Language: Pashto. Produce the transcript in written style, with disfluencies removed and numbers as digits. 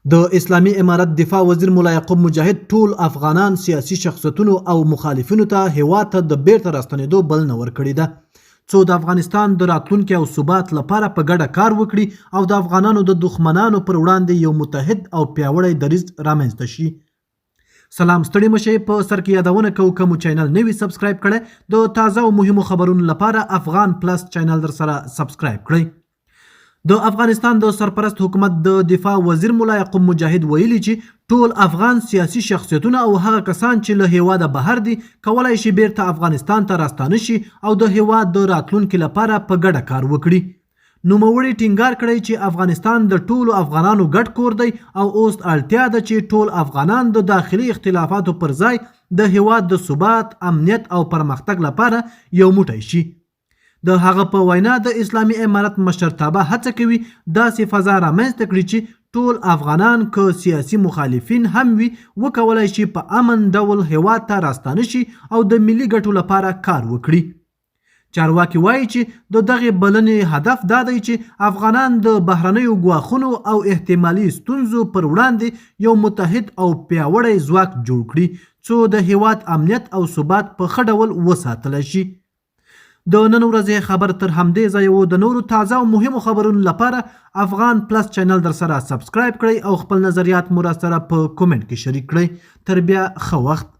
د اسلامي امارت دفاع وزیر مولا یعقوب مجاهد ټول افغانان سیاسي شخصیتونو او مخالفینو ته هیواد ته د بیرته راستنېدو بلنه ورکړې ده څو د افغانستان د راتلونکي او ثبات لپاره په ګډه کار وکړي او د افغانانو د دښمنانو پر وړاندې یو متحد او پیاوړی دریځ رامنځته شي. سلام ستړي مشئ په سر کې یادونه کوو که مو چینل نوي سبسکرایب کړئ د تازه او مهمو خبرونو لپاره افغان پلس چینل در سره سبسکرایب کړئ. د افغانستان د سرپرست حکومت د دفاع وزیر مولا یعقوب مجاهد ویلي چې ټول افغان سیاسي شخصیتونه او هغه کسان چې له هیواده بهر دي کولای شي بیرته افغانستان ته راستانه شي او د هیواد د راتلونکي لپاره په ګډه کار وکړي. نوموړي ټینګار کړی چې افغانستان د ټولو افغانانو ګډ کور دی او اوس اړتیا ده چې ټول افغانان د داخلي اختلافاتو پر ځای د هیواد د ثبات، امنیت او پرمختګ لپاره یو موټی شي. د هغه په وینا د اسلامي امارت مشرتابه هڅه کوي داسې فضا رامنځته کړي چې ټول افغانان که سیاسي مخالفین هم وي وکولای شي په امن ډول هیواد ته راستانه شي او د ملي ګټو لپاره کار وکړي. چارواکي وایي چې د دغې بلنې هدف دا دی چې افغانان د بهرنیو ګواښونو او احتمالي ستونزو پر وړاندې یو متحد او پیاوړی ځواک جوړ کړي څو د هیواد امنیت او ثبات په ښه ډول وساتلی شي. د نن ورځې خبر تر همدې ځایه و. د نورو تازه او مهمو خبرونو لپاره افغان پلس چینل در سره سبسکرایب کړئ او خپل نظریات مو را سره په کومنټ کې شریک کړئ. تر بیا ښه وخت.